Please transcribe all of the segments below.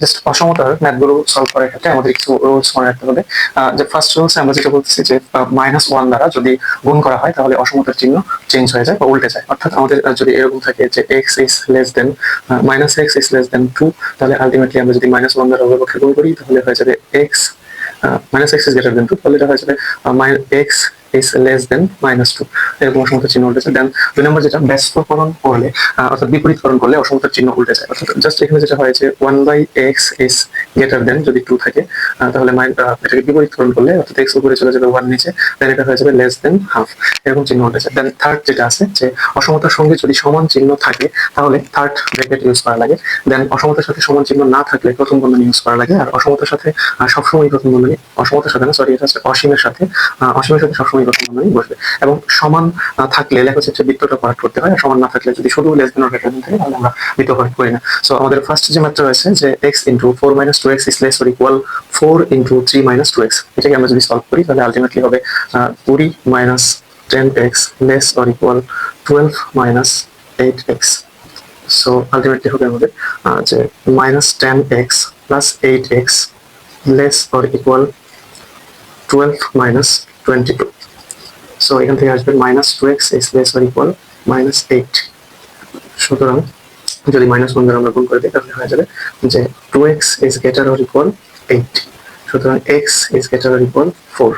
Just অসমতার ম্যাথগুলো solve করার ক্ষেত্রে আমাদের কিছু রুলস মনে রাখতে হবে। যে ফার্স্ট রুলসে আমরা যেটা বলতেছি যে -1 দ্বারা যদি গুণ করা হয় তাহলে অসমতার চিহ্ন চেঞ্জ হয়ে যায় বা উল্টে যায়। অর্থাৎ আমাদের যদি এরকম থাকে যে x is less than -x is less than 2, তাহলে আলটিমেটলি আমরা যদি -1 দ্বারা উভয়পক্ষে গুণ করি তাহলে হয়ে যাবে x -x is greater than 2, তাহলে এটা হয়ে যাবে x is less than -2, এরকম অসমতার চিহ্ন উল্টে যায়। দেন 2 নম্বর যেটা ব্যস্তকরণ করলে অর্থাৎ বিপরীতকরণ করলে অসমতার চিহ্ন উল্টে যায়। অর্থাৎ জাস্ট এখানে যেটা হয় যে 1/x is greater than যদি 2 থাকে তাহলে এটাকে বিপরীতকরণ করলে অর্থাৎ x উপরে চলে যাবে 1 নিচে, দেন এটা হয়ে যাবে less than half, এরকম চিহ্ন উল্টে যায়। দেন থার্ড যেটা আছে যে অসমতার সঙ্গে যদি সমান চিহ্ন থাকে তাহলে থার্ড ব্র্যাকেট ইউজ করা লাগে। দেন অসমতার সাথে সমান চিহ্ন না থাকলে প্রথম বন্ধনী ইউজ করা লাগে। আর অসমতার সাথে সবসময় প্রথম বন্ধনী, অসমতার সাথে না সরি এটা হচ্ছে অসীমের সাথে সবসময় প্রথম বন্ধনী বসবে। এবং সমান থাকলে লেখচিত্রে বৃত্তটা প্রয়োগ করতে হয়, আর সমান না থাকলে যদি শুধু less than or greater than থাকে তাহলে আমরা বৃত্ত প্রয়োগ করি না। সো আমাদের ফার্স্ট যে ম্যাথটা রয়েছে যে x into 4 minus 2x is less or equal 4 into 3 minus 2x, এটাকে আমরা যদি সলভ করি তাহলে আলটিমেটলি হবে 20 minus 10x less or equal 12 minus 8x. So ultimately হবে আমাদের যে -10x plus 8x less or equal 12 minus 22. So এখান থেকে আসবে -2x is less or equal -8. সুতরাং যদি -1 দ্বারা আমরা গুণ করে দিই তাহলে হয়ে যাবে যে 2x is greater or equal 8, সুতরাং x is greater or equal 4,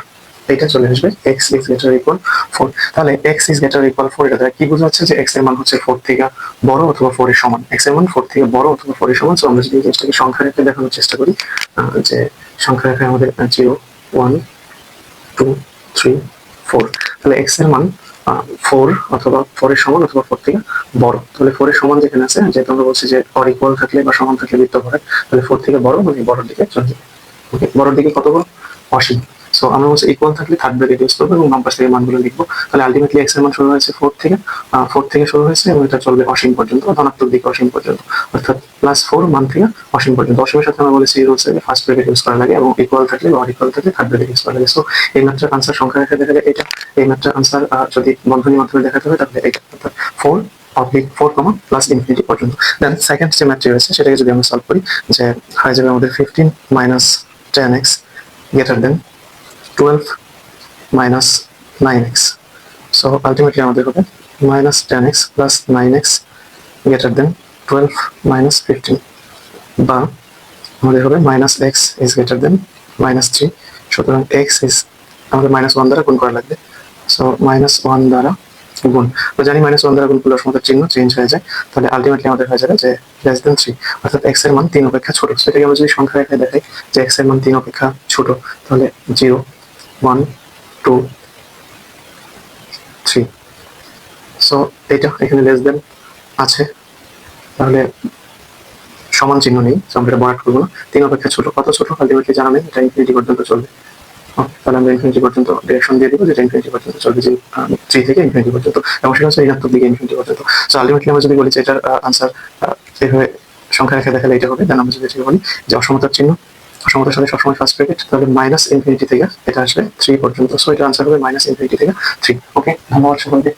এটা চলে আসবে x is greater or equal 4। তাহলে x is greater or equal 4 এটা দ্বারা কি বোঝাচ্ছে যে x এর মান হচ্ছে 4 থেকে বড় অথবা 4 এর সমান, x এর মান 4 থেকে বড় অথবা 4 এর সমান। সো আমরা যদি এই জিনিসটাকে সংখ্যা রেখে দেখানোর চেষ্টা করি যে সংখ্যা রেখে আমাদের 0 1 2 3 4, তাহলে x এর মান 4 অথবা 4 এর সমান অথবা 4 থেকে বড়। তাহলে 4 এর সমান যেখানে আছে, যেহেতু আমরা বলছি যে অর ইকুয়াল থাকলে বা সমান থাকলে বৃত্ত ঘোরায়, তাহলে 4 থেকে বড় মানে বড়র দিকে চলে যাবে। ওকে, বড়র দিকে কত বড়? অসীম। সো আমরা বলছি ইকুয়াল থাকলে থার্ড ব্র্যাকেট ইউজ করবো এবং বাম পাশ থেকে মানগুলো লিখবো। তাহলে আলটিমেটলি x এর মান শুরু হয়েছে 4 থেকে শুরু হয়েছে এবং এটা চলবে অসীম পর্যন্ত, ধনাত্মক দিকে অসীম পর্যন্ত, অর্থাৎ +4 মান থেকে অসীম পর্যন্ত। অসীমের সাথে আমরা বলেছি রুলসে ফার্স্ট ব্র্যাকেট ইউজ করা লাগে এবং ইকুয়াল থাকলে বা ইকুয়াল থাকলে থার্ড ব্র্যাকেট ইউজ করা লাগে। সো এই ম্যাথটার আনসার সংখ্যা রেখে দেখালে এটা, এই ম্যাথটার আনসার যদি বন্ধনীর মাধ্যমে দেখাতে হয় তাহলে এটা, অর্থাৎ 4 প্লাস ইনফিনিটি পর্যন্ত। দেন সেকেন্ড যে ম্যাথটি রয়েছে সেটাকে যদি আমরা সলভ করি যে হয়ে যাবে আমাদের 15 minus 10x greater than 12 minus 9x. So ultimately আমাদের হবে -10x plus 9x greater than 12 minus 15, বা আমাদের হবে -x is greater than -3, সুতরাং x is আমাদের -1 দ্বারা গুণ করা লাগবে। সো -1 দ্বারা গুণ, তো জানি -1 দ্বারা গুণ করলে অসমতার চিহ্ন চেঞ্জ হয়ে যায়, তাহলে আলটিমেটলি আমাদের হয়ে যাবে যে less than 3, অর্থাৎ x এর মান 3 অপেক্ষা ছোট। সেটাকে আমরা যদি সংখ্যা রেখে দেখাই যে x এর মান 3 অপেক্ষা ছোট, তাহলে 0 1 2 3। সো এটা এখানে লেস দেন আছে, তাহলে সমান চিহ্ন নেই, সো আমরা এটা বরাদ করবো না। 3 অপেক্ষা ছোট, কত ছোট আলটিমেটলি জানা নেই, এটা ইনফিনিটি পর্যন্ত চলবে। তাহলে আমরা ইনফিনিটি পর্যন্ত ডিরেকশন দিয়ে দিব, যেটা ইনফিনিটি পর্যন্ত চলবে, যে 3 থেকে ইনফিনিটি পর্যন্ত, এবং সেটা হচ্ছে ঋণাত্মক দিকে ইনফিনিটি পর্যন্ত। সো আলটিমেটলি আমরা যদি বলি যে এটার আনসার এইভাবে সংখ্যা রেখে দেখালে এটা হবে। দেন আমরা যদি বলি যে অসমতার চিহ্ন, অসমতার সাথে সবসময় ফার্স্ট ব্র্যাকেট, তাহলে -ইনফিনিটি থেকে এটা আসবে 3 পর্যন্ত। সো এটা আনসার হবে -ইনফিনিটি থেকে 3। ওকে, ধন্যবাদ সকলকে।